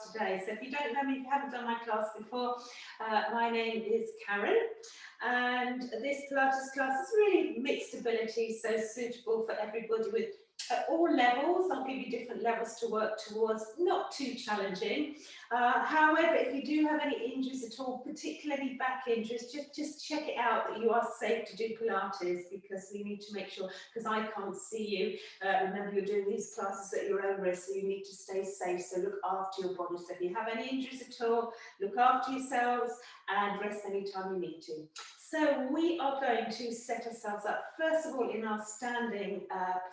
today. So if you don't know me, if you haven't done my class before, my name is Karen, and this Pilates class is really mixed ability, so suitable for everybody with at all levels. I'll give you different levels to work towards, not too challenging. However, if you do have any injuries at all, particularly back injuries, just check it out that you are safe to do Pilates, because we need to make sure, because I can't see you. Remember, you're doing these classes at your own risk, so you need to stay safe. So look after your body. So if you have any injuries at all, look after yourselves and rest anytime you need to. So we are going to set ourselves up, first of all, in our standing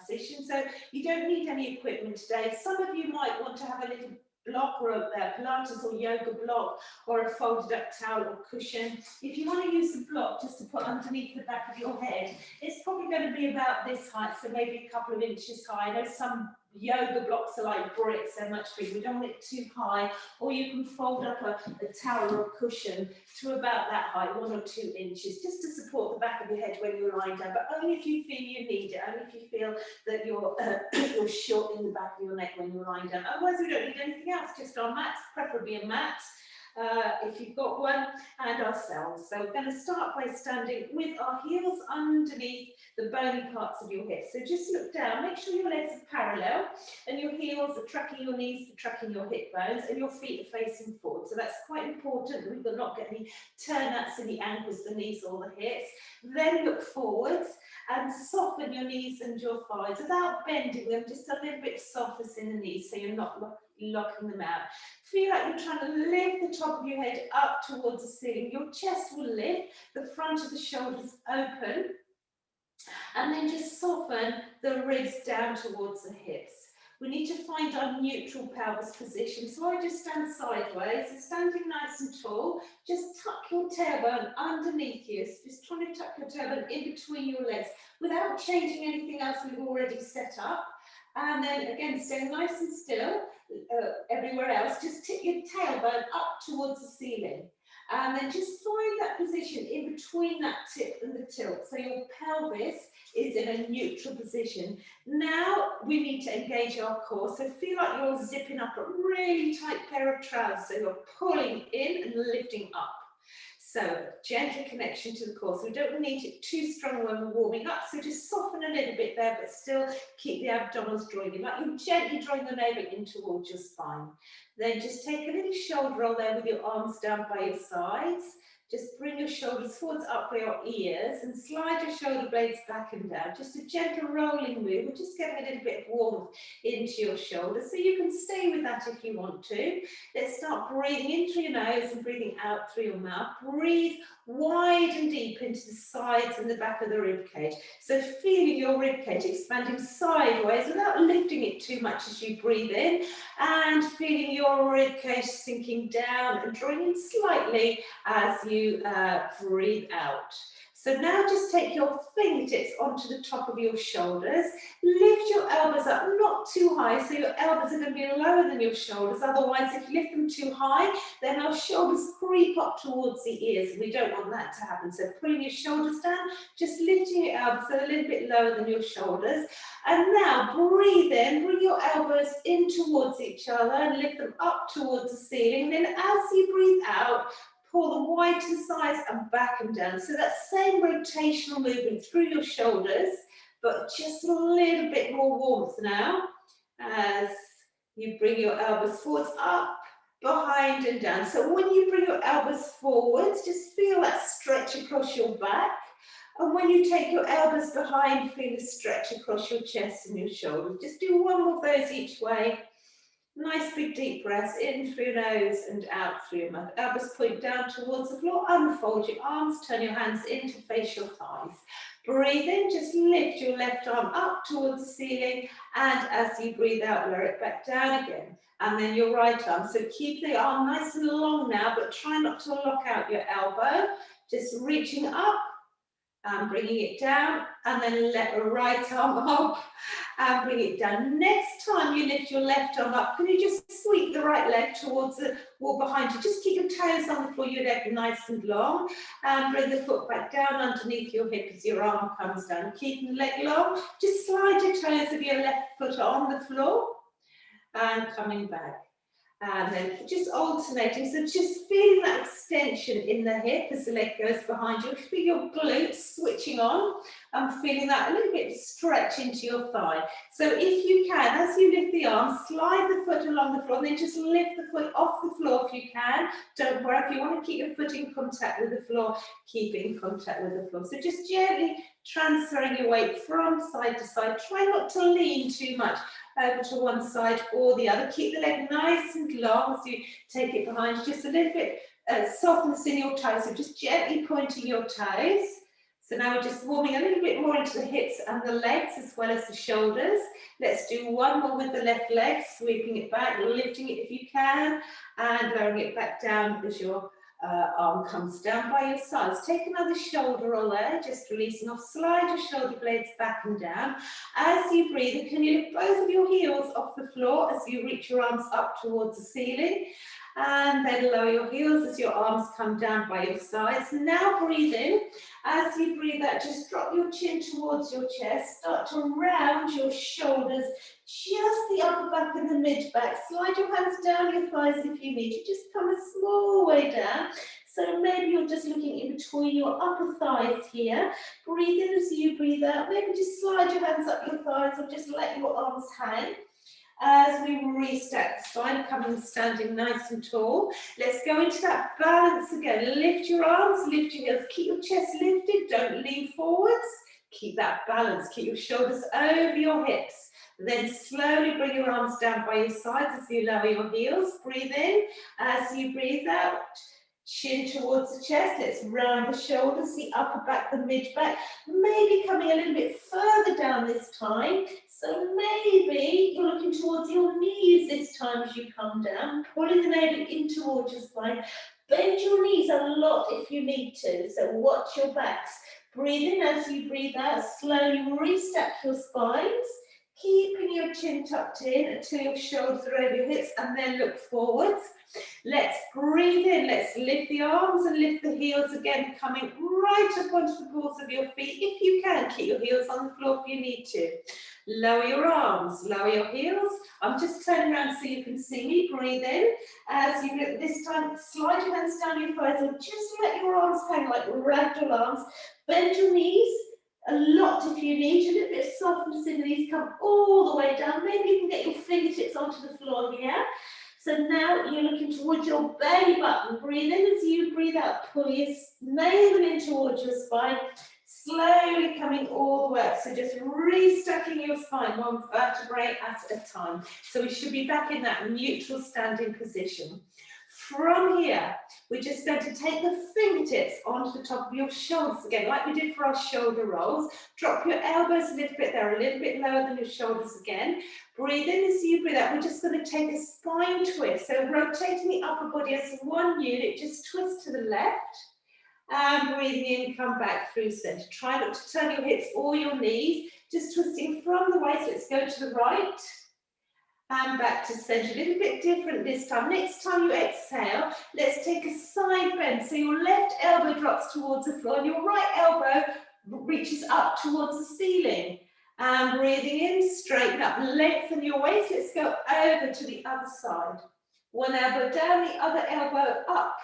position. So you don't need any equipment today. Some of you might want to have a little block or a Pilates or yoga block or a folded up towel or cushion. If you want to use the block just to put underneath the back of your head, it's probably going to be about this height, so maybe a couple of inches high. I know some yoga blocks are like bricks, they're much bigger. We don't want it too high, or you can fold up a towel or a cushion to about that height, 1 or 2 inches, just to support the back of your head when you're lying down, but only if you feel you need it, only if you feel that you're short in the back of your neck when you're lying down. Otherwise, we don't need anything else, just our mats, preferably a mat, if you've got one, and ourselves. So we're going to start by standing with our heels underneath the bony parts of your hips. So just look down, make sure your legs are parallel and your heels are tracking your knees, tracking your hip bones, and your feet are facing forward. So that's quite important that we've not get any turn-ups in the ankles, the knees or the hips. Then look forwards and soften your knees and your thighs without bending them, just a little bit of softness in the knees so you're not locking them out. Feel like you're trying to lift the top of your head up towards the ceiling. Your chest will lift, the front of the shoulders open, and then just soften the ribs down towards the hips. We need to find our neutral pelvis position. So I just stand sideways, so standing nice and tall, just tuck your tailbone underneath you. So just trying to tuck your tailbone in between your legs without changing anything else we've already set up. And then again, stay nice and still everywhere else. Just tip your tailbone up towards the ceiling. And then just find that position in between that tip and the tilt. So your pelvis is in a neutral position. Now we need to engage our core. So feel like you're zipping up a really tight pair of trousers. So you're pulling in and lifting up. So gentle connection to the core. So we don't need it too strong when we're warming up. So just soften a little bit there, but still keep the abdominals drawing in. Like you're gently drawing them over in towards your spine. Then just take a little shoulder roll there with your arms down by your sides. Just bring your shoulders forwards up by your ears and slide your shoulder blades back and down. Just a gentle rolling move. We're just getting a little bit of warmth into your shoulders. So you can stay with that if you want to. Let's start breathing in through your nose and breathing out through your mouth. Breathe wide and deep into the sides and the back of the rib cage. So feeling your rib cage expanding sideways without lifting it too much as you breathe in, and feeling your rib cage sinking down and drawing in slightly as you breathe out. So now just take your fingertips onto the top of your shoulders. Lift your elbows up, not too high, so your elbows are going to be lower than your shoulders. Otherwise, if you lift them too high, then our shoulders creep up towards the ears. We don't want that to happen. So pulling your shoulders down, just lifting your elbows a little bit lower than your shoulders. And now breathe in, bring your elbows in towards each other and lift them up towards the ceiling. And then as you breathe out, pull them wide to the sides and back and down. So that same rotational movement through your shoulders, but just a little bit more warmth now as you bring your elbows forwards, up, behind and down. So when you bring your elbows forwards, just feel that stretch across your back. And when you take your elbows behind, feel a stretch across your chest and your shoulders. Just do one more of those each way. Nice big deep breaths in through your nose and out through your mouth. Elbows point down towards the floor. Unfold your arms, turn your hands in to face your thighs. Breathe in, just lift your left arm up towards the ceiling, and as you breathe out, lower it back down again. And then your right arm. So keep the arm nice and long now, but try not to lock out your elbow. Just reaching up and bringing it down, and then let the right arm up and bring it down. Next time you lift your left arm up, can you just sweep the right leg towards the wall behind you? Just keep your toes on the floor, your leg nice and long, and bring the foot back down underneath your hip as your arm comes down. Keeping the leg long, just slide your toes of your left foot on the floor and coming back. And then just alternating, so just feeling that extension in the hip as the leg goes behind you. Feel your glutes switching on and feeling that a little bit stretch into your thigh. So if you can, as you lift the arm, slide the foot along the floor, and then just lift the foot off the floor if you can. Don't worry, if you want to keep your foot in contact with the floor, keep it in contact with the floor. So just gently transferring your weight from side to side. Try not to lean too much over to one side or the other. Keep the leg nice and long as you take it behind. Just a little bit softness in your toes, so just gently pointing your toes. So now we're just warming a little bit more into the hips and the legs as well as the shoulders. Let's do one more with the left leg, sweeping it back, lifting it if you can, and lowering it back down as your arm comes down by your sides. Take another shoulder roll there, just releasing off. Slide your shoulder blades back and down. As you breathe, can you lift both of your heels off the floor as you reach your arms up towards the ceiling? And then lower your heels as your arms come down by your sides. Now breathe in. As you breathe out, just drop your chin towards your chest. Start to round your shoulders, just the upper back and the mid back. Slide your hands down your thighs if you need to. Just come a small way down. So maybe you're just looking in between your upper thighs here. Breathe in as you breathe out. Maybe just slide your hands up your thighs or just let your arms hang. As we restack the spine, coming standing nice and tall. Let's go into that balance again. Lift your arms, lift your heels, keep your chest lifted, don't lean forwards. Keep that balance, keep your shoulders over your hips. Then slowly bring your arms down by your sides as you lower your heels. Breathe in. As you breathe out, chin towards the chest. Let's round the shoulders, the upper back, the mid back. Maybe coming a little bit further down this time. So maybe you're looking towards your knees this time as you come down, pulling the navel in towards your spine. Bend your knees a lot if you need to, so watch your backs. Breathe in as you breathe out, slowly restack your spines, keeping your chin tucked in until your shoulders are over your hips, and then look forwards. Let's breathe in, let's lift the arms and lift the heels again, coming right up onto the balls of your feet. If you can, keep your heels on the floor if you need to. Lower your arms, lower your heels. I'm just turning around so you can see me. Breathe in. As you lift this time, slide your hands down your thighs or just let your arms hang like ragdoll arms. Bend your knees a lot if you need. A little bit of softness in the knees, come all the way down. Maybe you can get your fingertips onto the floor here. So now you're looking towards your belly button. Breathe in as you breathe out. Pull your navel in towards your spine. Slowly coming all the way up. So just restacking your spine, one vertebrae at a time. So we should be back in that neutral standing position. From here, we're just going to take the fingertips onto the top of your shoulders again, like we did for our shoulder rolls. Drop your elbows a little bit there, a little bit lower than your shoulders again. Breathe in as you breathe out. We're just going to take a spine twist. So rotating the upper body as one unit, just twist to the left. And breathing in, come back through center. Try not to turn your hips or your knees, just twisting from the waist. Let's go to the right. And back to center, a little bit different this time. Next time you exhale, let's take a side bend. So your left elbow drops towards the floor and your right elbow reaches up towards the ceiling. And breathing in, straighten up, lengthen your waist. Let's go over to the other side. One elbow down, the other elbow up.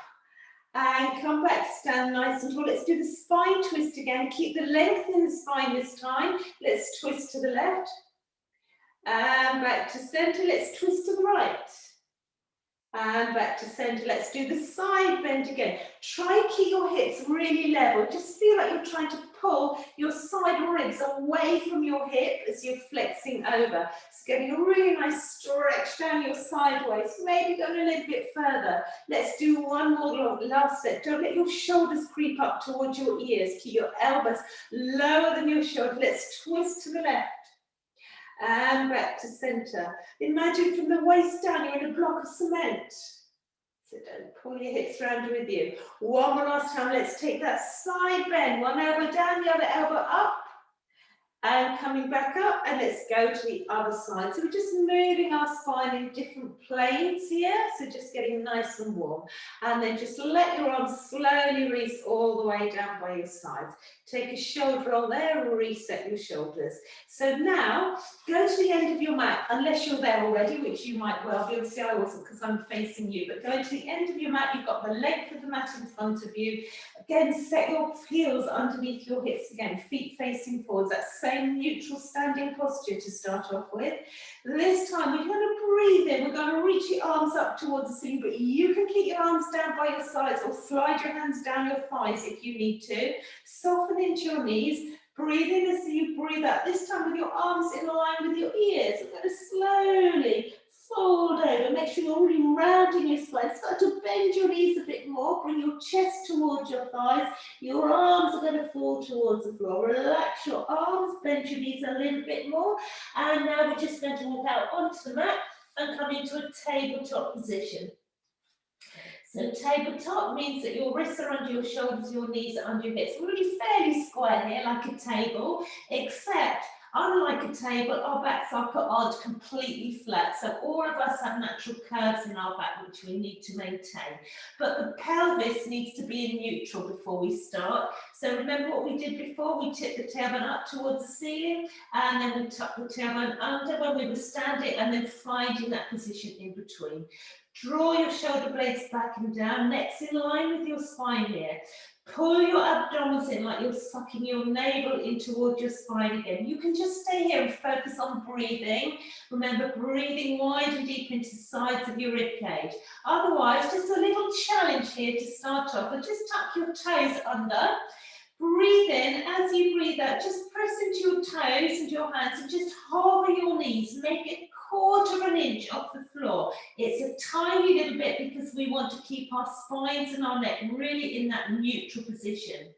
And come back, stand nice and tall. Let's do the spine twist again. Keep the length in the spine this time. Let's twist to the left. And back to center, let's twist to the right. And back to center, let's do the side bend again. Try and keep your hips really level. Just feel like you're trying to pull your side ribs away from your hip as you're flexing over. So getting a really nice stretch down your sideways, maybe going a little bit further. Let's do one more last set. Don't let your shoulders creep up towards your ears. Keep your elbows lower than your shoulder. Let's twist to the left. And back to center. Imagine from the waist down, you're in a block of cement. So don't pull your hips around with you. One more last time. Let's take that side bend. One elbow down, the other elbow up. And coming back up, and let's go to the other side. So we're just moving our spine in different planes here, so just getting nice and warm. And then just let your arms slowly release all the way down by your sides. Take a shoulder roll there and reset your shoulders. So now, go to the end of your mat, unless you're there already, which you might well be. Obviously I wasn't because I'm facing you, but go to the end of your mat, you've got the length of the mat in front of you. Again, set your heels underneath your hips again, feet facing forwards, that same neutral standing posture to start off with. This time we're going to breathe in, we're going to reach your arms up towards the ceiling, but you can keep your arms down by your sides or slide your hands down your thighs if you need to. Soften into your knees, breathe in as you breathe out, this time with your arms in line with your ears. We're going to slowly fold over, make sure you're really rounding your spine. Start to bend your knees a bit more, bring your chest towards your thighs, your arms are going to fall towards the floor. Relax your arms, bend your knees a little bit more, and now we're just going to walk out onto the mat and come into a tabletop position. So tabletop means that your wrists are under your shoulders, your knees are under your hips. We're really fairly square here, like a table, except unlike a table, our backs aren't completely flat. So all of us have natural curves in our back, which we need to maintain. But the pelvis needs to be in neutral before we start. So remember what we did before? We tipped the tailbone up towards the ceiling, and then we tucked the tailbone under when we were standing, and then finding that position in between. Draw your shoulder blades back and down, neck's in line with your spine here. Pull your abdominals in like you're sucking your navel in towards your spine again. You can just stay here and focus on breathing. Remember, breathing wide and deep into the sides of your rib cage. Otherwise, just a little challenge here to start off. And just tuck your toes under. Breathe in. As you breathe out, just press into your toes and your hands and just hover your knees. Make it 1/4 of an inch off the floor. It's a tiny little bit because we want to keep our spines and our neck really in that neutral position.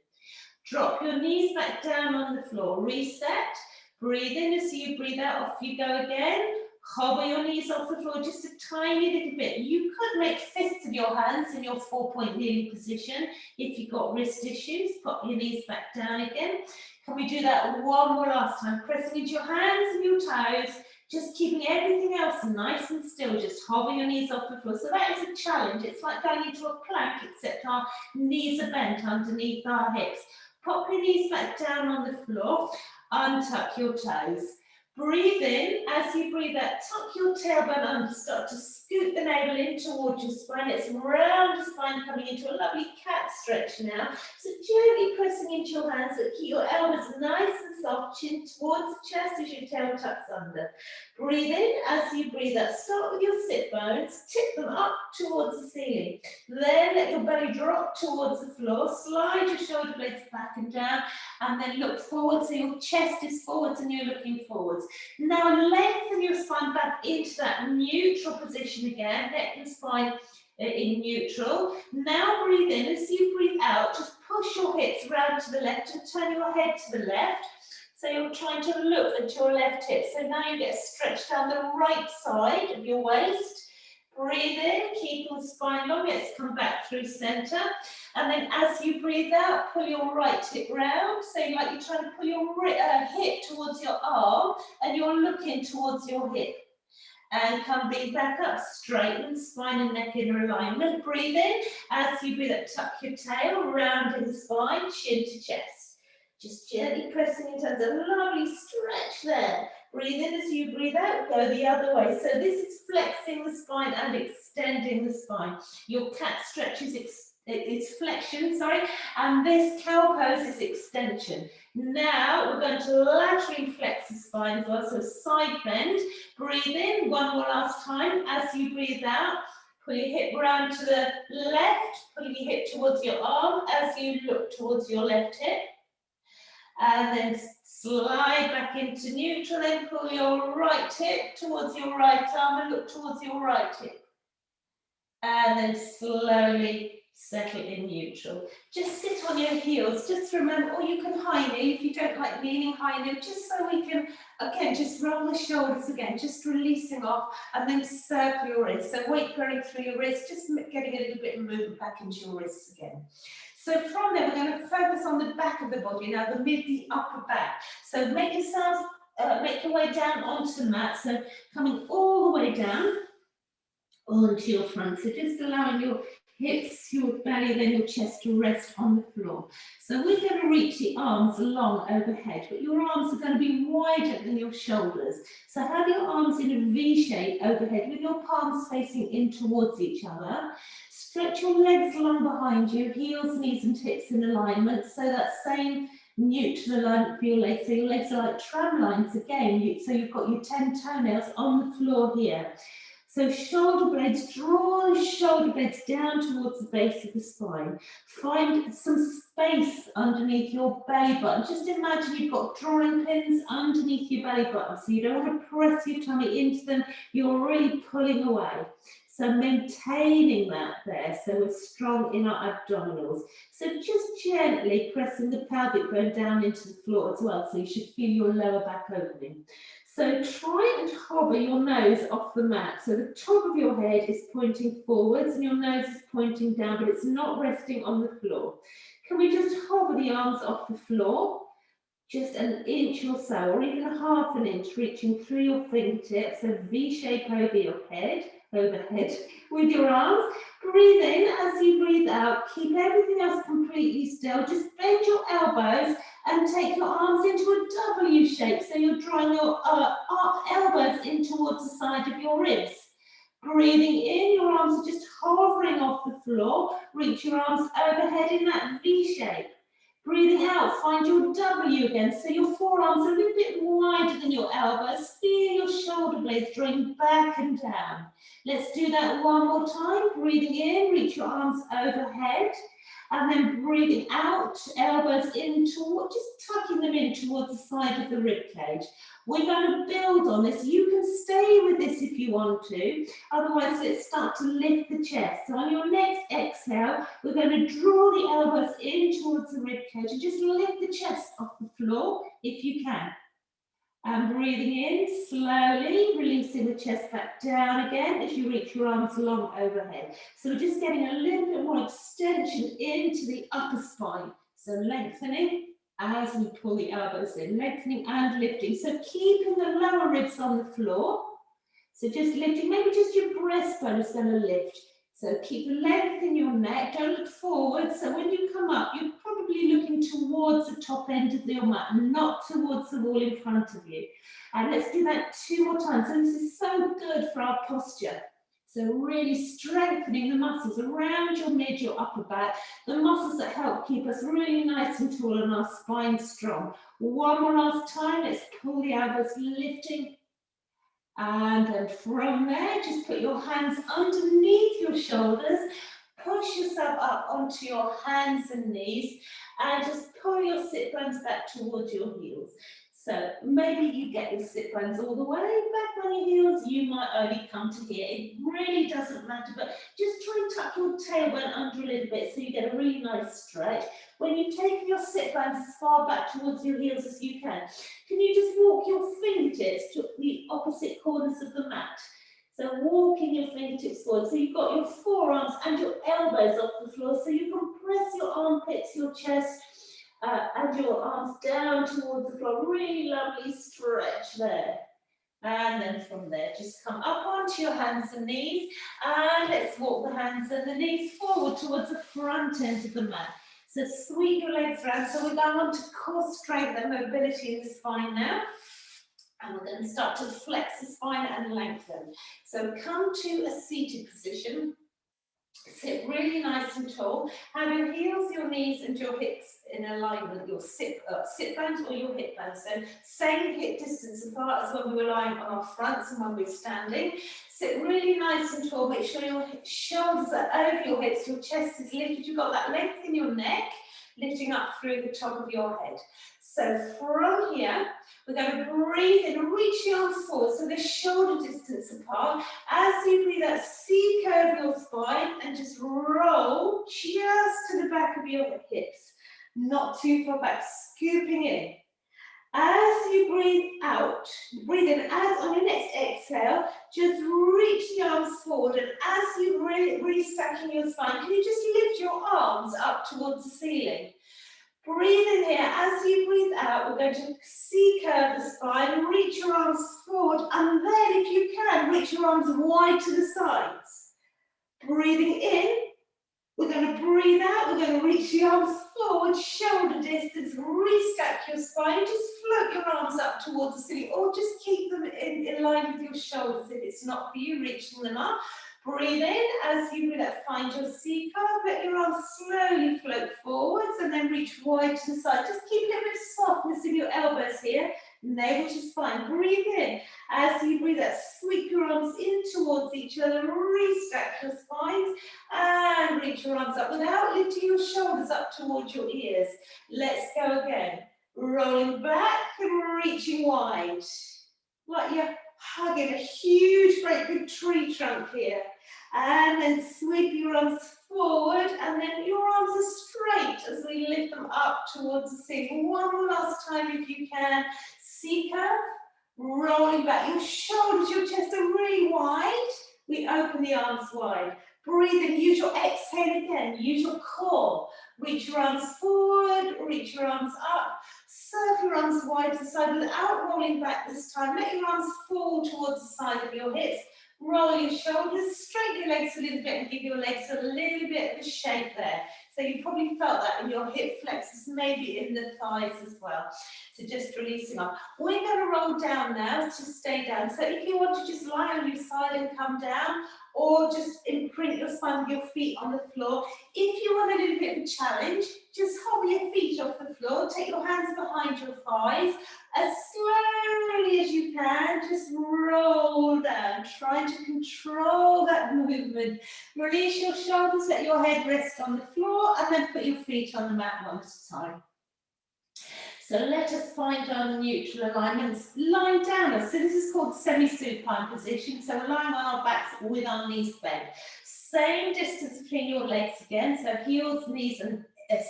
Drop your knees back down on the floor. Reset. Breathe in as you breathe out. Off you go again. Hover your knees off the floor just a tiny little bit. You could make fists of your hands in your 4-point kneeling position. If you've got wrist issues, pop your knees back down again. Can we do that one more last time? Pressing into your hands and your toes. Just keeping everything else nice and still, just hover your knees off the floor. So that is a challenge. It's like going into a plank, except our knees are bent underneath our hips. Pop your knees back down on the floor, untuck your toes. Breathe in. As you breathe out, tuck your tailbone under, start to scoot the navel in towards your spine. Let's round the spine, coming into a lovely cat stretch now. So gently pressing into your hands, but keep your elbows nice and soft, chin towards the chest as your tail tucks under. Breathe in. As you breathe out, start with your sit bones, tip them up towards the ceiling. Then let your belly drop towards the floor, slide your shoulder blades back and down, and then look forward so your chest is forwards and you're looking forwards. Now lengthen your spine back into that neutral position again, neck and spine in neutral. Now breathe in. As you breathe out, just push your hips round to the left and turn your head to the left. So you're trying to look at your left hip. So now you get stretched down the right side of your waist. Breathe in, keep your spine long. Let's come back through center. And then as you breathe out, pull your right hip round. So like you're trying to pull your hip towards your arm and you're looking towards your hip. And come breathe back up, straighten spine and neck in alignment. Breathe in. As you breathe out, tuck your tail, rounding the spine, chin to chest. Just gently pressing into a lovely stretch there. Breathe in as you breathe out, go the other way. So this is flexing the spine and extending the spine. Your cat stretch is flexion, and this cow pose is extension. Now we're going to laterally flex the spine as well, so side bend. Breathe in, one more last time. As you breathe out, pull your hip round to the left, pulling your hip towards your arm as you look towards your left hip. And then slide back into neutral, then pull your right hip towards your right arm and look towards your right hip. And then slowly settle in neutral. Just sit on your heels, just remember, or you can high knee if you don't like leaning high knee, just so we can, again, just roll the shoulders again, just releasing off, and then circle your wrists. So weight going through your wrists, just getting a little bit of movement back into your wrists again. So from there, we're going to focus on the back of the body, now the upper back. So make your way down onto the mat. So coming all the way down onto your front. So just allowing your hips, your belly, then your chest to rest on the floor. So we're going to reach the arms long overhead, but your arms are going to be wider than your shoulders. So have your arms in a V shape overhead with your palms facing in towards each other. Stretch your legs long behind you, heels, knees and hips in alignment. So that same neutral alignment for your legs. So your legs are like tram lines again. So you've got your 10 toenails on the floor here. So shoulder blades, draw the shoulder blades down towards the base of the spine. Find some space underneath your belly button. Just imagine you've got drawing pins underneath your belly button. So you don't want to press your tummy into them. You're really pulling away. So maintaining that there. So we're strong in our abdominals. So just gently pressing the pelvic bone down into the floor as well. So you should feel your lower back opening. So try and hover your nose off the mat. So the top of your head is pointing forwards and your nose is pointing down, but it's not resting on the floor. Can we just hover the arms off the floor? Just an inch or so, or even half an inch, reaching through your fingertips, so V shape over your head, overhead with your arms. Breathe in as you breathe out. Keep everything else completely still. Just bend your elbows and take your arms into a W shape. So you're drawing your elbows in towards the side of your ribs. Breathing in, your arms are just hovering off the floor. Reach your arms overhead in that V shape. Breathing out, find your W again. So your forearms are a little bit wider than your elbows. Feel your shoulder blades drawing back and down. Let's do that one more time. Breathing in, reach your arms overhead. And then breathing out, elbows in toward, just tucking them in towards the side of the rib cage. We're going to build on this. You can stay with this if you want to. Otherwise, let's start to lift the chest. So on your next exhale, we're going to draw the elbows in towards the rib cage and just lift the chest off the floor if you can. And breathing in, slowly releasing the chest back down again as you reach your arms long overhead. So we're just getting a little bit more extension into the upper spine. So lengthening as we pull the elbows in, lengthening and lifting. So keeping the lower ribs on the floor. So just lifting, maybe just your breastbone is going to lift. So keep the length in your neck, don't look forward. So when you come up, you're probably looking towards the top end of your mat, not towards the wall in front of you. And let's do that 2 more times. So this is so good for our posture. So really strengthening the muscles around your mid, your upper back, the muscles that help keep us really nice and tall and our spine strong. One more last time, let's pull the elbows, lifting. And then from there, just put your hands underneath your shoulders, push yourself up onto your hands and knees, and just pull your sit bones back towards your heels. So maybe you get your sit bones all the way back on your heels, you might only come to here. It really doesn't matter, but just try and tuck your tailbone under a little bit so you get a really nice stretch. When you take your sit bones as far back towards your heels as you can you just walk your fingertips to the opposite corners of the mat? So walking your fingertips forward. So you've got your forearms and your elbows off the floor, so you can press your armpits, your chest, and your arms down towards the floor. Really lovely stretch there. And then from there, just come up onto your hands and knees. And let's walk the hands and the knees forward towards the front end of the mat. So sweep your legs around. So we're going on to core strength and mobility in the spine now. And we're going to start to flex the spine and lengthen. So come to a seated position. Sit really nice and tall. Have your heels, your knees and your hips in alignment, your sit bones or your hip bones. So same hip distance apart as when we were lying on our fronts and when we're standing. Sit really nice and tall. Make sure your shoulders are over your hips, your chest is lifted. You've got that length in your neck, lifting up through the top of your head. So from here, we're going to breathe in, reach the arms forward, so they're shoulder distance apart. As you breathe out, C-curve your spine and just roll just to the back of your hips. Not too far back, scooping in. As you breathe out, breathe in, as on your next exhale, just reach the arms forward, and as you restacking your spine, can you just lift your your arms up towards the ceiling. Breathe in here. As you breathe out, we're going to C-curve the spine, reach your arms forward, and then, if you can, reach your arms wide to the sides. Breathing in, we're going to breathe out, we're going to reach the arms forward, shoulder distance, restack your spine, just float your arms up towards the ceiling, or just keep them in line with your shoulders. If it's not for you, reaching them up. Breathe in. As you breathe out, find your C-curve, let your arms slowly float forwards, and then reach wide to the side. Just keep a little bit of softness in your elbows here, navel to spine. Breathe in. As you breathe out, sweep your arms in towards each other, restack your spines, and reach your arms up without lifting your shoulders up towards your ears. Let's go again. Rolling back and reaching wide. Like you're hugging a huge, great big tree trunk here. And then sweep your arms forward, and then your arms are straight as we lift them up towards the ceiling. One last time if you can. C-curve, rolling back. Your shoulders, your chest are really wide. We open the arms wide. Breathe in, use your exhale again. Use your core. Reach your arms forward, reach your arms up. Circle your arms wide to the side without rolling back this time. Let your arms fall towards the side of your hips. Roll your shoulders, straighten your legs a little bit and give your legs a little bit of a shake there. So you probably felt that in your hip flexors, maybe in the thighs as well. So just releasing up. We're going to roll down now to stay down. So if you want to just lie on your side and come down, or just imprint your spine with your feet on the floor. If you want a little bit of a challenge, just hover your feet off the floor, take your hands behind your thighs, as slowly as you can, just roll down, trying to control that movement. Release your shoulders, let your head rest on the floor, and then put your feet on the mat one at a time. So let us find our neutral alignments. Lying down. So this is called semi-supine position. So we're lying on our backs with our knees bent. Same distance between your legs again. So heels, knees, and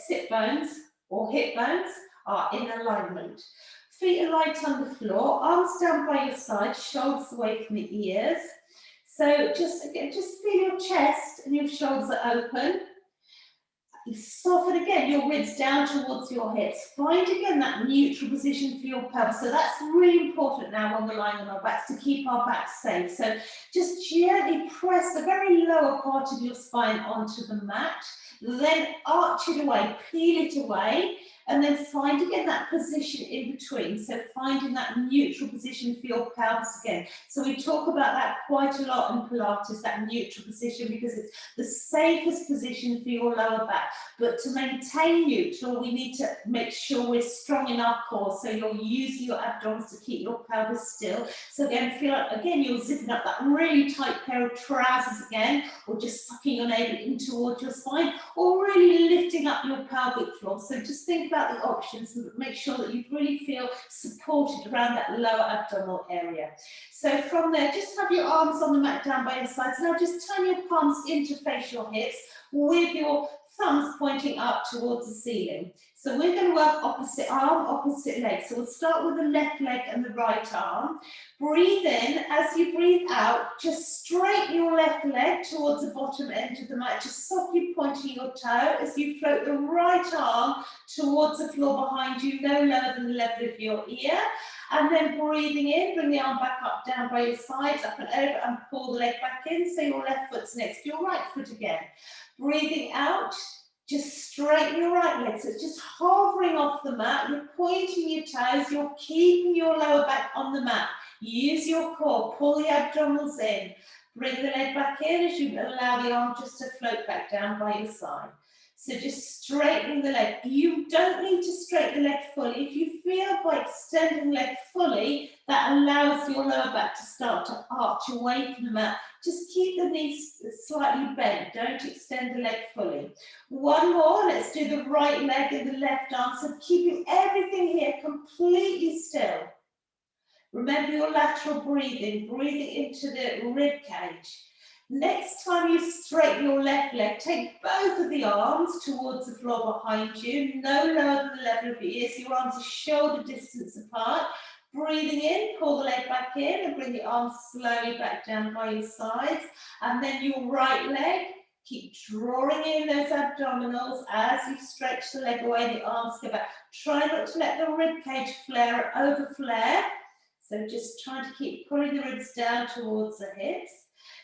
sit bones or hip bones are in alignment. Feet are light on the floor, arms down by your side, shoulders away from the ears. So just feel your chest and your shoulders are open. Soften again your ribs down towards your hips. Find again that neutral position for your pelvis. So that's really important now when we're lying on our backs, to keep our backs safe. So just gently press the very lower part of your spine onto the mat. Then arch it away, peel it away, and then find again that position in between. So finding that neutral position for your pelvis again. So we talk about that quite a lot in Pilates, that neutral position, because it's the safest position for your lower back. But to maintain neutral, we need to make sure we're strong in our core. So you're using your abdominals to keep your pelvis still. So again, feel like, again, you're zipping up that really tight pair of trousers again, or just sucking your navel in towards your spine, or really lifting up your pelvic floor. So just think about the options and make sure that you really feel supported around that lower abdominal area. So from there, just have your arms on the mat down by your sides. Now just turn your palms in to face your hips with your thumbs pointing up towards the ceiling. So we're going to work opposite arm, opposite leg. So we'll start with the left leg and the right arm. Breathe in. As you breathe out, just straighten your left leg towards the bottom end of the mat. Just softly pointing your toe as you float the right arm towards the floor behind you, no lower than the level of your ear. And then breathing in, bring the arm back up, down by your sides, up and over, and pull the leg back in. So your left foot's next to your right foot again. Breathing out, just straighten your right leg. So it's just hovering off the mat. You're pointing your toes. You're keeping your lower back on the mat. Use your core. Pull the abdominals in. Bring the leg back in as you allow the arm just to float back down by your side. So just straightening the leg. You don't need to straighten the leg fully. If you feel by extending the leg fully, that allows your lower back to start to arch away from the mat. Just keep the knees slightly bent. Don't extend the leg fully. One more. Let's do the right leg and the left arm. So keeping everything here completely still. Remember your lateral breathing. Breathing into the rib cage. Next time you straighten your left leg, take both of the arms towards the floor behind you, no lower than the level of your ears. Your arms are shoulder distance apart. Breathing in, pull the leg back in and bring the arms slowly back down by your sides. And then your right leg, Keep drawing in those abdominals as you stretch the leg away, the arms go back. Try not to let the rib cage flare or over flare. So just trying to keep pulling the ribs down towards the hips.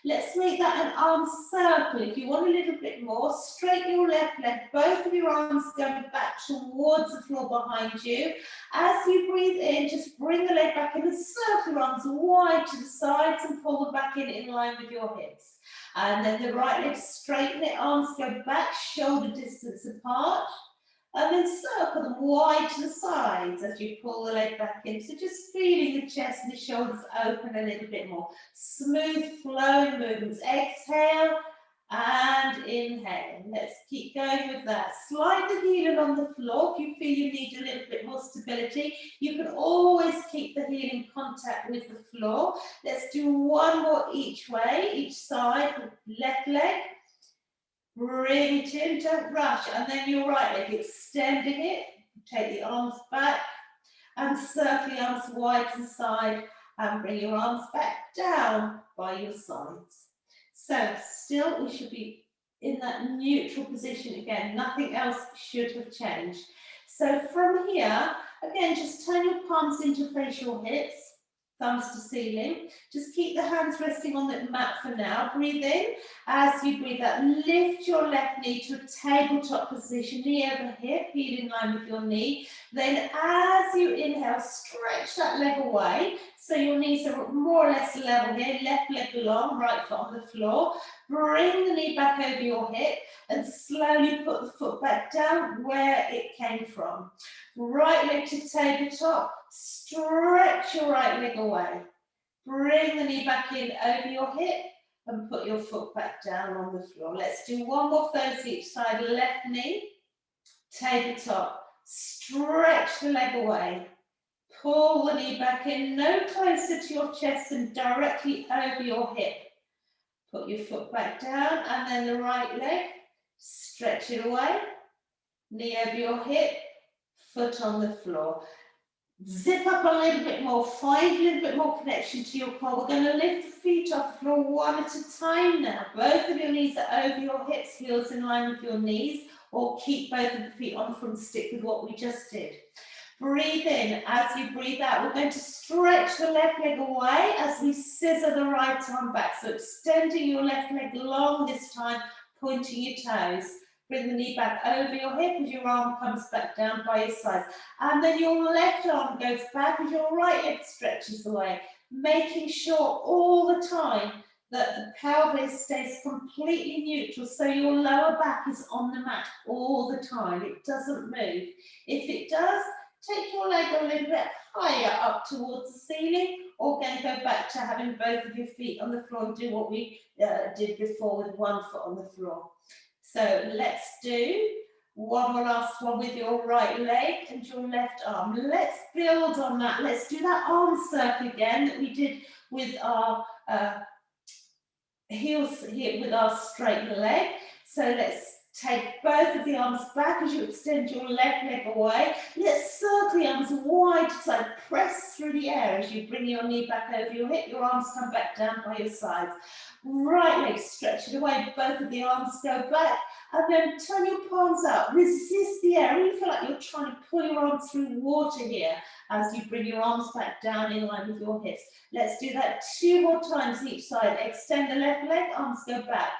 Let's make that an arm circle. If you want a little bit more, straighten your left leg, both of your arms going back towards the floor behind you. As you breathe in, just bring the leg back in and circle your arms wide to the sides and pull them back in line with your hips. And then the right leg, straighten it, arms go back, shoulder distance apart. And then circle them wide to the sides as you pull the leg back in. So just feeling the chest and the shoulders open a little bit more. Smooth flowing movements. Exhale and inhale. Let's keep going with that. Slide the heel on the floor. If you feel you need a little bit more stability, you can always keep the heel in contact with the floor. Let's do one more each way, each side. Left leg. Bring it in, don't rush, and then your right leg, extending it, take the arms back and circle the arms wide to the side and bring your arms back down by your sides. So still we should be in that neutral position again, nothing else should have changed. So from here, again, just turn your palms in to face your hips, thumbs to ceiling. Just keep the hands resting on the mat for now. Breathe in. As you breathe out, lift your left knee to a tabletop position, knee over hip, heel in line with your knee. Then as you inhale, stretch that leg away. So your knees are more or less level here, left leg long, right foot on the floor. Bring the knee back over your hip and slowly put the foot back down where it came from. Right leg to tabletop, stretch your right leg away. Bring the knee back in over your hip and put your foot back down on the floor. Let's do one more of those each side. Left knee, tabletop, stretch the leg away. Pull the knee back in, no closer to your chest and directly over your hip. Put your foot back down and then the right leg, stretch it away. Knee over your hip, foot on the floor. Zip up a little bit more, find a little bit more connection to your core. We're going to lift the feet off the floor one at a time now. Both of your knees are over your hips, heels in line with your knees, or keep both of the feet on front, stick with what we just did. Breathe in. As you breathe out, we're going to stretch the left leg away as we scissor the right arm back. So extending your left leg long this time, pointing your toes. Bring the knee back over your hip as your arm comes back down by your sides. And then your left arm goes back as your right leg stretches away, making sure all the time that the pelvis stays completely neutral, so your lower back is on the mat all the time. It doesn't move. If it does, take your leg a little bit higher up towards the ceiling, or again go back to having both of your feet on the floor and do what we did before with one foot on the floor. So let's do one more last one with your right leg and your left arm. Let's build on that. Let's do that arm circle again that we did with our heels here with our straight leg. So let's take both of the arms back as you extend your left leg away. Let's circle the arms wide to side. Press through the air as you bring your knee back over your hip. Your arms come back down by your sides. Right leg, stretch it away. Both of the arms go back. And then turn your palms out. Resist the air. Really feel like you're trying to pull your arms through water here as you bring your arms back down in line with your hips. Let's do that 2 more times each side. Extend the left leg, arms go back.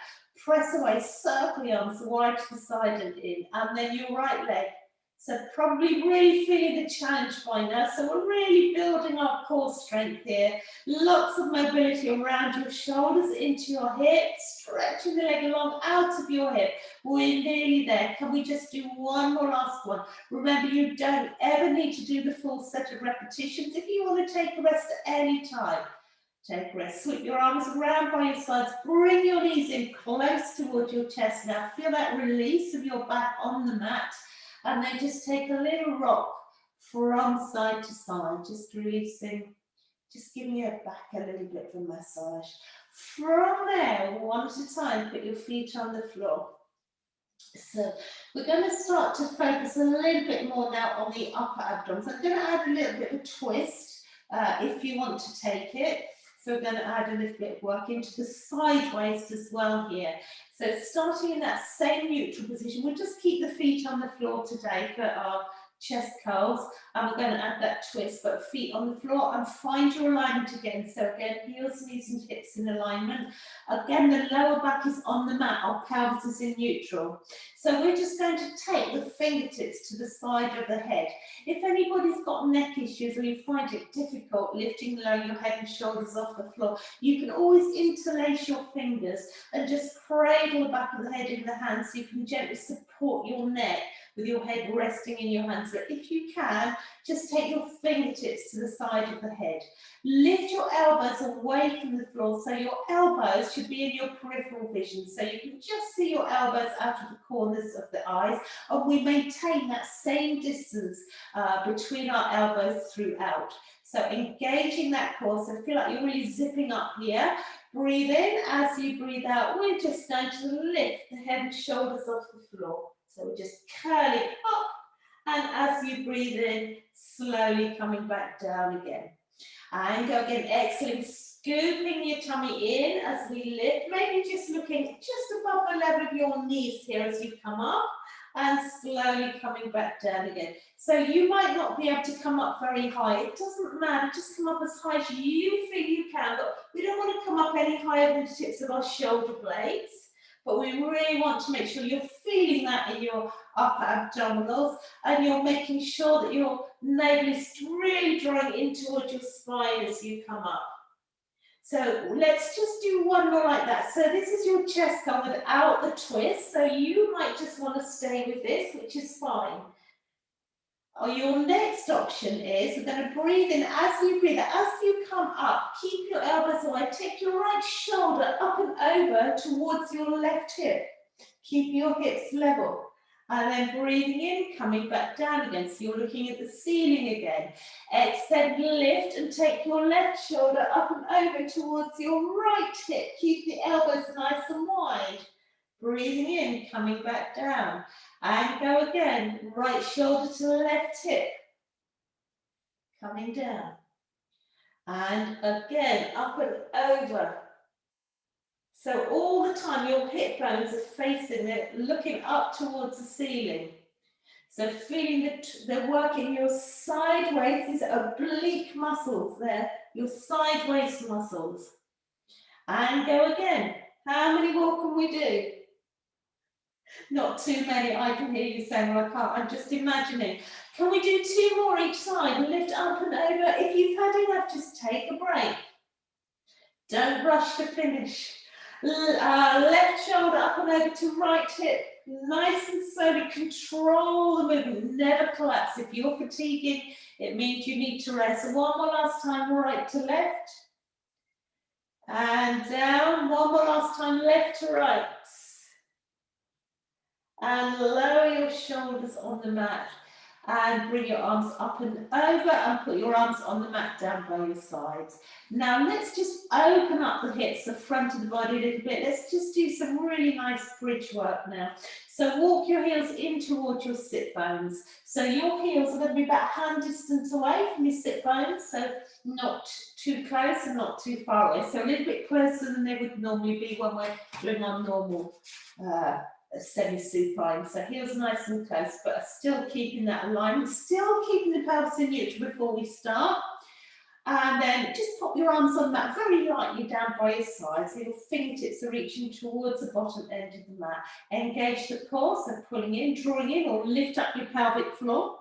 Press away, circle the arms wide to the side and in. And then your right leg. So probably really feeling the challenge by now. So we're really building our core strength here. Lots of mobility around your shoulders, into your hips, stretching the leg along out of your hip. We're nearly there. Can we just do one more last one? Remember, you don't ever need to do the full set of repetitions. If you want to take a rest at any time, take a rest. Sweep your arms around by your sides. Bring your knees in close towards your chest now. Feel that release of your back on the mat. And then just take a little rock from side to side, just releasing, just giving your back a little bit of a massage. From there, one at a time, put your feet on the floor. So we're going to start to focus a little bit more now on the upper abdomen. So I'm going to add a little bit of a twist if you want to take it. So we're going to add a little bit of work into the side waist as well here. So starting in that same neutral position, we'll just keep the feet on the floor today for our chest curls, and we're going to add that twist, but feet on the floor, and find your alignment again. So again, heels, knees and hips in alignment. Again, the lower back is on the mat, our pelvis is in neutral. So we're just going to take the fingertips to the side of the head. If anybody's got neck issues or you find it difficult lifting low your head and shoulders off the floor, you can always interlace your fingers and just cradle the back of the head in the hands so you can gently support your neck with your head resting in your hands. So if you can, just take your fingertips to the side of the head. Lift your elbows away from the floor, so your elbows should be in your peripheral vision, so you can just see your elbows out of the corners of the eyes, and we maintain that same distance between our elbows throughout. So engaging that core, so feel like you're really zipping up here. Breathe in. As you breathe out, we're just going to lift the head and shoulders off the floor. So we're just curling up, and as you breathe in, slowly coming back down again. And go again, exhaling, scooping your tummy in as we lift, maybe just looking just above the level of your knees here as you come up, and slowly coming back down again. So you might not be able to come up very high, it doesn't matter, just come up as high as you feel you can, but we don't want to come up any higher than the tips of our shoulder blades. But we really want to make sure you're feeling that in your upper abdominals, and you're making sure that your navel is really drawing in towards your spine as you come up. So let's just do one more like that. So this is your chest curl without the twist. So you might just want to stay with this, which is fine. Or your next option is, we're going to breathe in. As you breathe, as you come up, keep your elbows away, take your right shoulder up and over towards your left hip. Keep your hips level. And then breathing in, coming back down again. So you're looking at the ceiling again. Exhale, lift and take your left shoulder up and over towards your right hip. Keep the elbows nice and wide. Breathing in, coming back down. And go again, right shoulder to the left hip. Coming down. And again, up and over. So all the time your hip bones are facing it, looking up towards the ceiling. So feeling that they're working your sideways, these oblique muscles there, your sideways muscles. And go again. How many more can we do? Not too many. I can hear you saying, well, I can't. I'm just imagining. Can we do 2 more each side? Lift up and over. If you've had enough, just take a break. Don't rush to finish. Left shoulder up and over to right hip. Nice and slowly control the movement. Never collapse. If you're fatiguing, it means you need to rest. One more last time, right to left. And down. One more last time, left to right. And lower your shoulders on the mat. And bring your arms up and over and put your arms on the mat down by your sides. Now let's just open up the hips, the front of the body a little bit. Let's just do some really nice bridge work now. So walk your heels in towards your sit bones. So your heels are going to be about hand distance away from your sit bones, so not too close and not too far away. So a little bit closer than they would normally be when we're doing our normal semi-supine. So heels nice and close, but still keeping that alignment, still keeping the pelvis in neutral before we start. And then just pop your arms on the mat very lightly down by your sides, so your fingertips are reaching towards the bottom end of the mat. Engage the core, so pulling in, drawing in, or lift up your pelvic floor.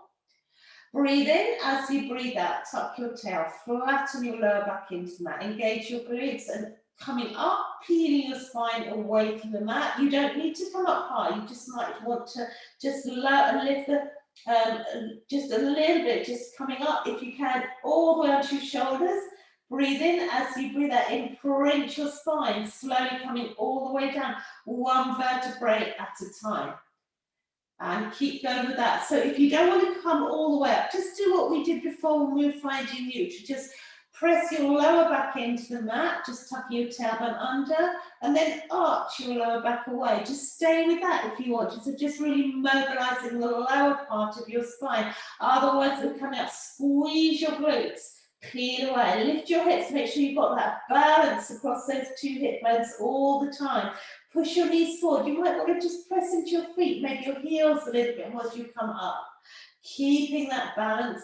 Breathe in. As you breathe out, tuck your tail, flatten your lower back into the mat. Engage your glutes and coming up, peeling your spine away from the mat. You don't need to come up high. You just might want to just lift the just a little bit, just coming up if you can, all the way onto your shoulders. Breathe in. As you breathe out, imprint your spine, slowly coming all the way down, one vertebrae at a time. And keep going with that. So if you don't want to come all the way up, just do what we did before when we were finding neutral. Just press your lower back into the mat, just tuck your tailbone under, and then arch your lower back away. Just stay with that if you want to. So just really mobilizing the lower part of your spine. Otherwise, we're coming up, squeeze your glutes. Peel away, lift your hips, make sure you've got that balance across those two hip bones all the time. Push your knees forward. You might want to just press into your feet, make your heels a little bit more as you come up. Keeping that balance,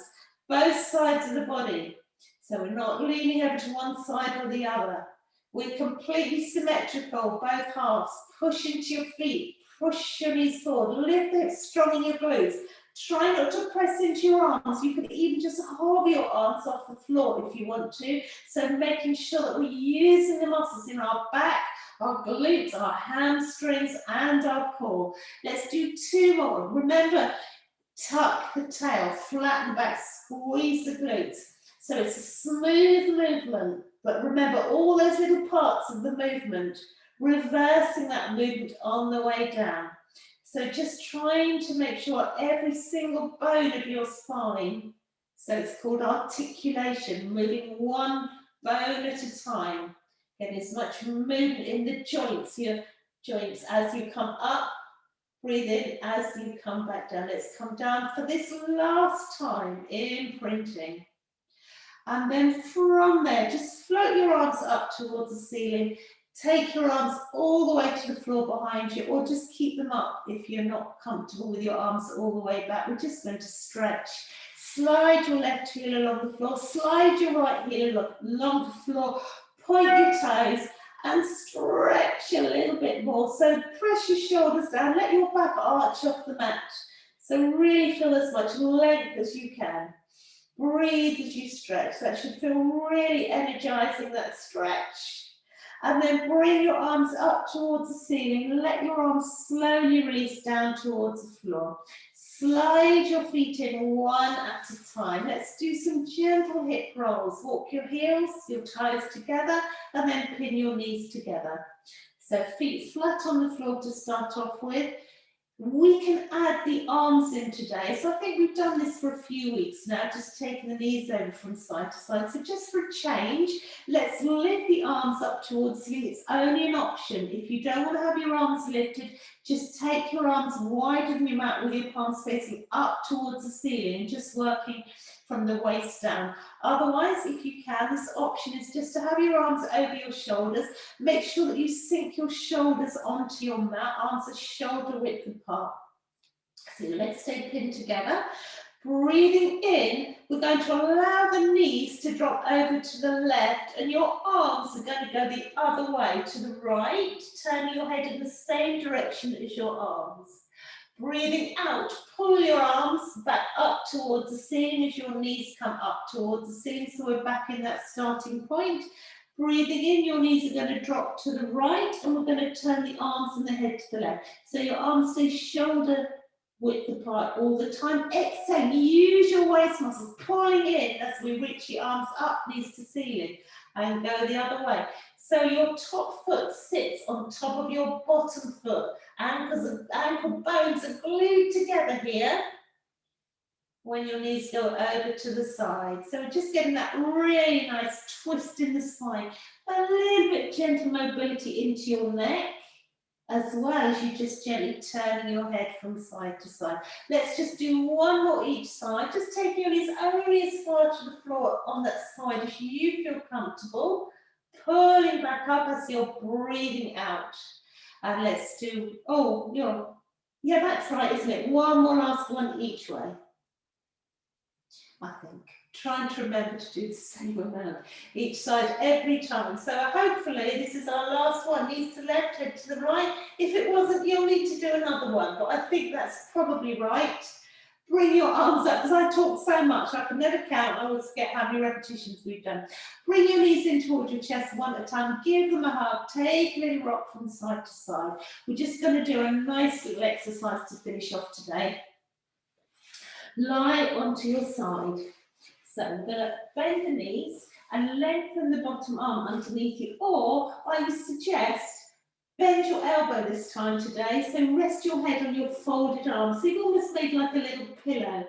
both sides of the body. So we're not leaning over to one side or the other. We're completely symmetrical, both halves. Push into your feet, push your knees forward, lift the hips strong in your glutes. Try not to press into your arms. You can even just hold your arms off the floor if you want to. So making sure that we're using the muscles in our back, our glutes, our hamstrings, and our core. Let's do 2 more. Remember, tuck the tail, flatten the back, squeeze the glutes. So it's a smooth movement, but remember all those little parts of the movement, reversing that movement on the way down. So just trying to make sure every single bone of your spine, so it's called articulation, moving one bone at a time, getting as much movement in the joints, your joints as you come up, breathe in as you come back down. Let's come down for this last time, imprinting. And then from there, just float your arms up towards the ceiling. Take your arms all the way to the floor behind you, or just keep them up if you're not comfortable with your arms all the way back. We're just going to stretch. Slide your left heel along the floor, slide your right heel along the floor, point your toes and stretch a little bit more. So press your shoulders down, let your back arch off the mat. So really feel as much length as you can. Breathe as you stretch. That should feel really energizing, that stretch. And then bring your arms up towards the ceiling. Let your arms slowly release down towards the floor. Slide your feet in one at a time. Let's do some gentle hip rolls. Walk your heels, your toes together, and then pin your knees together. So feet flat on the floor to start off with. We can add the arms in today. So I think we've done this for a few weeks now, just taking the knees over from side to side. So just for a change, let's lift the arms up towards you. It's only an option. If you don't want to have your arms lifted, just take your arms wider than your mat with your palms facing up towards the ceiling, just working from the waist down. Otherwise, if you can, this option is just to have your arms over your shoulders. Make sure that you sink your shoulders onto your mat, arms are shoulder width apart. So let's stay pinned together. Breathing in, we're going to allow the knees to drop over to the left and your arms are going to go the other way to the right, turning your head in the same direction as your arms. Breathing out, pull your arms back up towards the ceiling as your knees come up towards the ceiling. So we're back in that starting point. Breathing in, your knees are going to drop to the right and we're going to turn the arms and the head to the left. So your arms stay shoulder width apart all the time. Exhale, use your waist muscles, pulling in as we reach your arms up, knees to ceiling, and go the other way. So your top foot sits on top of your bottom foot. Ankle bones are glued together here when your knees go over to the side. So we're just getting that really nice twist in the spine. A little bit gentle mobility into your neck, as well as you just gently turning your head from side to side. Let's just do one more each side. Just take your knees only as far to the floor on that side as you feel comfortable. Pulling back up as you're breathing out. And let's do, yeah, that's right, isn't it? One more last one each way. I think. Trying to remember to do the same amount each side every time. So hopefully this is our last one. Knees to the left, head to the right. If it wasn't, you'll need to do another one, but I think that's probably right. Bring your arms up, because I talk so much, I can never count. I always forget how many repetitions we've done. Bring your knees in towards your chest one at a time. Give them a hug. Take a little rock from side to side. We're just going to do a nice little exercise to finish off today. Lie onto your side. So we're going to bend the knees and lengthen the bottom arm underneath you, or I would suggest bend your elbow this time today, so rest your head on your folded arms. So you've almost made like a little pillow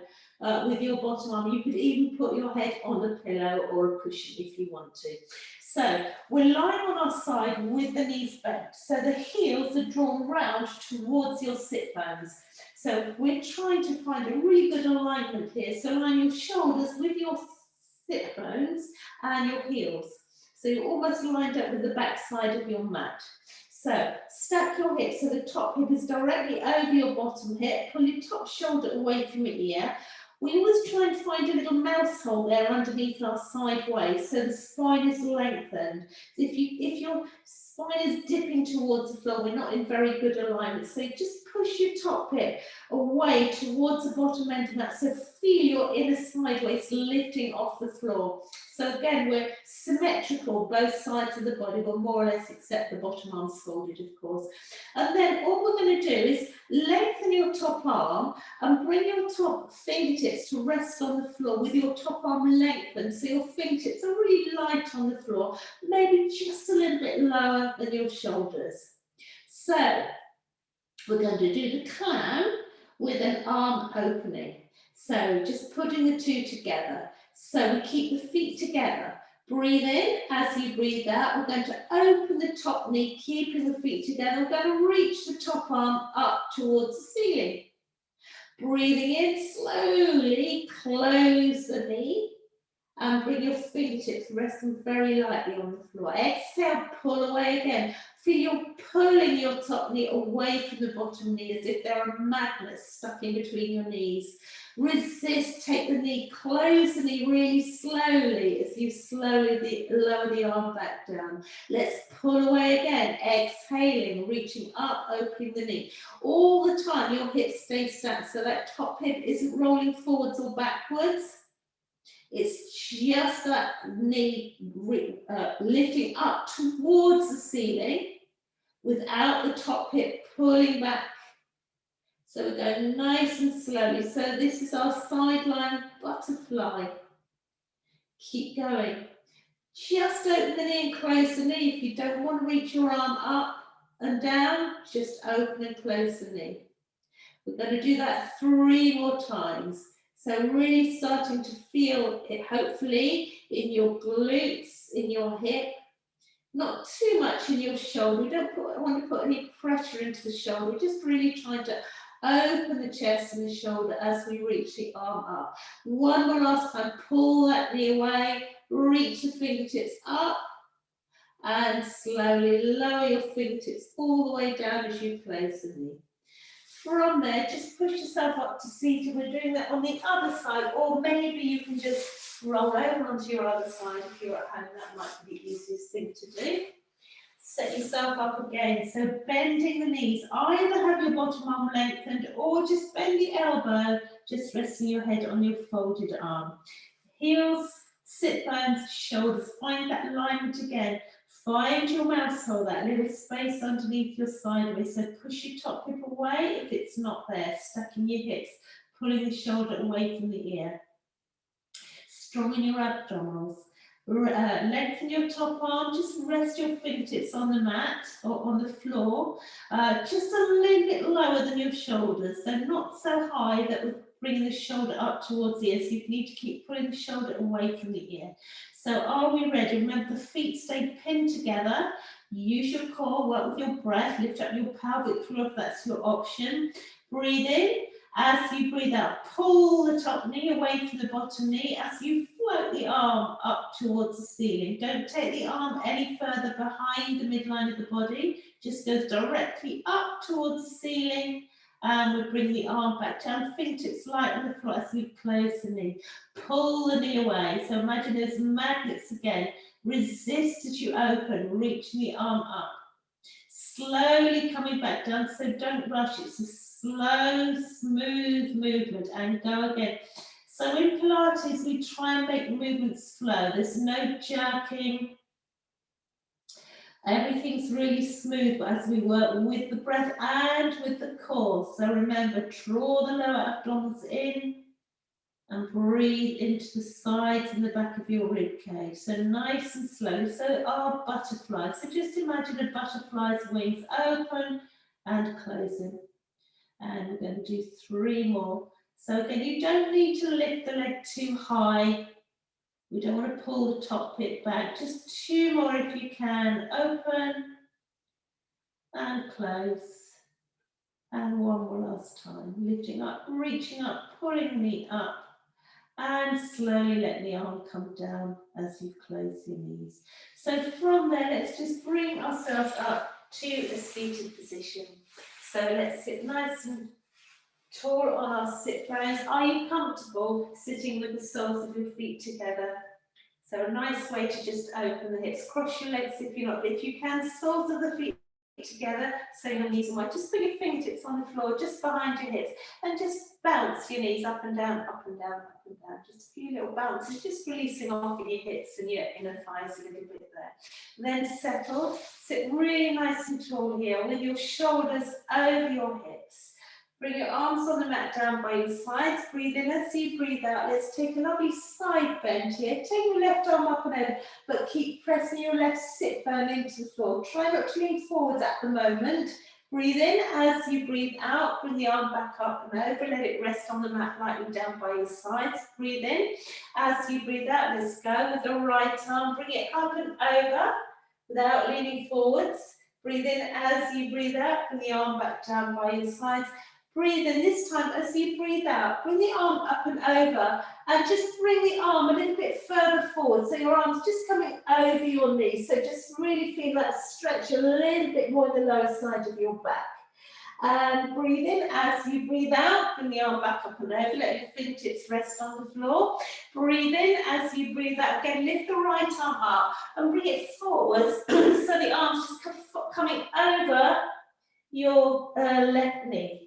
with your bottom arm. You could even put your head on a pillow or a cushion if you want to. So we're lying on our side with the knees bent, so the heels are drawn round towards your sit bones. So we're trying to find a really good alignment here. So line your shoulders with your sit bones and your heels. So you're almost lined up with the back side of your mat. So stack your hips so the top hip is directly over your bottom hip. Pull your top shoulder away from your ear. We always try and find a little mouse hole there underneath our sideways so the spine is lengthened. So if your spine is dipping towards the floor, we're not in very good alignment. So just push your top hip away towards the bottom end of that. So feel your inner sideways lifting off the floor. So again, we're symmetrical, both sides of the body, but more or less except the bottom arm's folded, of course. And then all we're going to do is lengthen your top arm and bring your top fingertips to rest on the floor with your top arm lengthened. So your fingertips are really light on the floor, maybe just a little bit lower than your shoulders. So we're going to do the clown with an arm opening. So just putting the two together. So we keep the feet together. Breathe in. As you breathe out, we're going to open the top knee, keeping the feet together. We're going to reach the top arm up towards the ceiling. Breathing in, slowly close the knee and bring your fingertips resting very lightly on the floor. Exhale, pull away again. Feel you're pulling your top knee away from the bottom knee as if there are magnets stuck in between your knees. Resist, take the knee, close the knee really slowly as you slowly lower the arm back down. Let's pull away again, exhaling, reaching up, opening the knee. All the time your hips stay stacked so that top hip isn't rolling forwards or backwards. It's just that knee lifting up towards the ceiling without the top hip pulling back. So we're going nice and slowly. So this is our sideline butterfly. Keep going. Just open the knee and close the knee. If you don't want to reach your arm up and down, just open and close the knee. We're going to do that 3 more times. So really starting to feel it, hopefully, in your glutes, in your hip, not too much in your shoulder. We don't want to put any pressure into the shoulder. We're just really trying to open the chest and the shoulder as we reach the arm up. One more last time, pull that knee away, reach the fingertips up, and slowly lower your fingertips all the way down as you close the knee. From there, just push yourself up to seated. We're doing that on the other side, or maybe you can just roll over onto your other side if you're at home. That might be the easiest thing to do. Set yourself up again. So bending the knees. Either have your bottom arm lengthened or just bend the elbow, just resting your head on your folded arm. Heels, sit bones, shoulders. Find that alignment again. Find your mouse hole, that little space underneath your sideways. So push your top hip away if it's not there. Stacking your hips, pulling the shoulder away from the ear. Strong in your abdominals. Lengthen your top arm. Just rest your fingertips on the mat or on the floor. Just a little bit lower than your shoulders. So not so high that would bring the shoulder up towards the ear. So you need to keep pulling the shoulder away from the ear. So are we ready? Remember, the feet stay pinned together. Use your core, work with your breath, lift up your pelvic floor if that's your option. Breathe in. As you breathe out, pull the top knee away from the bottom knee as you float the arm up towards the ceiling. Don't take the arm any further behind the midline of the body. Just goes directly up towards the ceiling. And we bring the arm back down, fingertips light on the floor as we close the knee. Pull the knee away. So imagine there's magnets again. Resist as you open, reaching the arm up. Slowly coming back down, so don't rush. It's a slow, smooth movement, and go again. So in Pilates, we try and make movements flow. There's no jerking. Everything's really smooth as we work with the breath and with the core. So remember, draw the lower abdominals in and breathe into the sides and the back of your rib cage. So nice and slow. So our butterfly. So just imagine a butterfly's wings open and closing. And we're going to do 3 more. So again, you don't need to lift the leg too high. We don't want to pull the top hip back. Just 2 more if you can. Open and close. And 1 more last time. Lifting up, reaching up, pulling me up. And slowly let the arm come down as you close your knees. So from there, let's just bring ourselves up to a seated position. So let's sit nice and tall on our sit bones. Are you comfortable sitting with the soles of your feet together? So a nice way to just open the hips. Cross your legs if you're not. If you can, soles of the feet together, so your knees are wide. Just put your fingertips on the floor, just behind your hips, and just bounce your knees up and down, up and down, up and down. Just a few little bounces, just releasing off in your hips and your inner thighs a little bit there. Then settle, sit really nice and tall here with your shoulders over your hips. Bring your arms on the mat down by your sides. Breathe in as you breathe out. Let's take a lovely side bend here. Take your left arm up and over, but keep pressing your left sit bone into the floor. Try not to lean forwards at the moment. Breathe in as you breathe out. Bring the arm back up and over. Let it rest on the mat lightly down by your sides. Breathe in as you breathe out. Let's go with the right arm. Bring it up and over without leaning forwards. Breathe in as you breathe out. Bring the arm back down by your sides. Breathe in this time as you breathe out. Bring the arm up and over and just bring the arm a little bit further forward. So your arm's just coming over your knees. So just really feel that stretch a little bit more in the lower side of your back. And breathe in as you breathe out. Bring the arm back up and over. Let your fingertips rest on the floor. Breathe in as you breathe out. Again, lift the right arm up and bring it forwards so the arm's just coming over your left knee.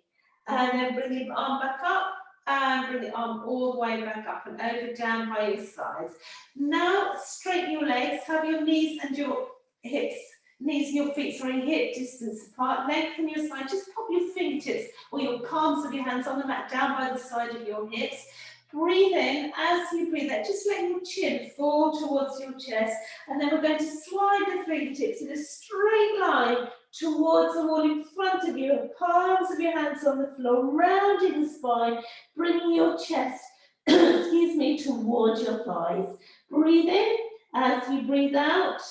And then bring the arm back up and bring the arm all the way back up and over down by your sides. Now straighten your legs, have your knees and your hips, knees and your feet, sorry, hip distance apart. Lengthen your spine, just pop your fingertips or your palms of your hands on the mat down by the side of your hips. Breathe in as you breathe out, just letting your chin fall towards your chest, and then we're going to slide the fingertips in a straight line towards the wall in front of you, palms of your hands on the floor, rounding the spine, bringing your chest, excuse me, towards your thighs. Breathe in as you breathe out.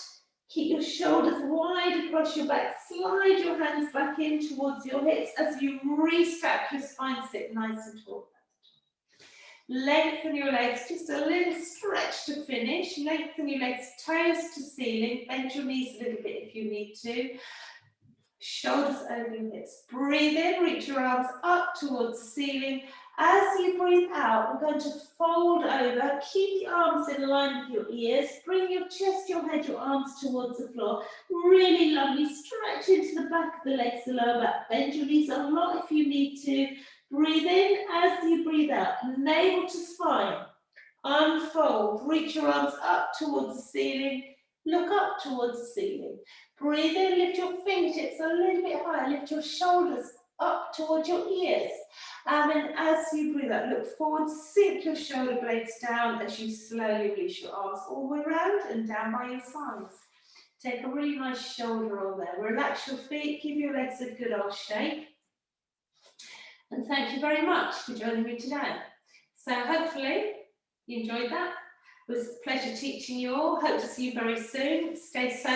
Keep your shoulders wide across your back. Slide your hands back in towards your hips as you restack your spine, sit nice and tall. Lengthen your legs, just a little stretch to finish. Lengthen your legs, toes to ceiling. Bend your knees a little bit if you need to. Shoulders over your hips. Breathe in, reach your arms up towards the ceiling. As you breathe out, we're going to fold over. Keep the arms in line with your ears. Bring your chest, your head, your arms towards the floor. Really lovely. Stretch into the back of the legs, the lower back. Bend your knees a lot if you need to. Breathe in as you breathe out. Navel to spine. Unfold. Reach your arms up towards the ceiling. Look up towards the ceiling. Breathe in, lift your fingertips a little bit higher. Lift your shoulders up towards your ears. And then as you breathe out, look forward, sink your shoulder blades down as you slowly release your arms all the way around and down by your sides. Take a really nice shoulder roll there. Relax your feet, give your legs a good old shake. And thank you very much for joining me today. So hopefully you enjoyed that. It was a pleasure teaching you all. Hope to see you very soon. Stay safe.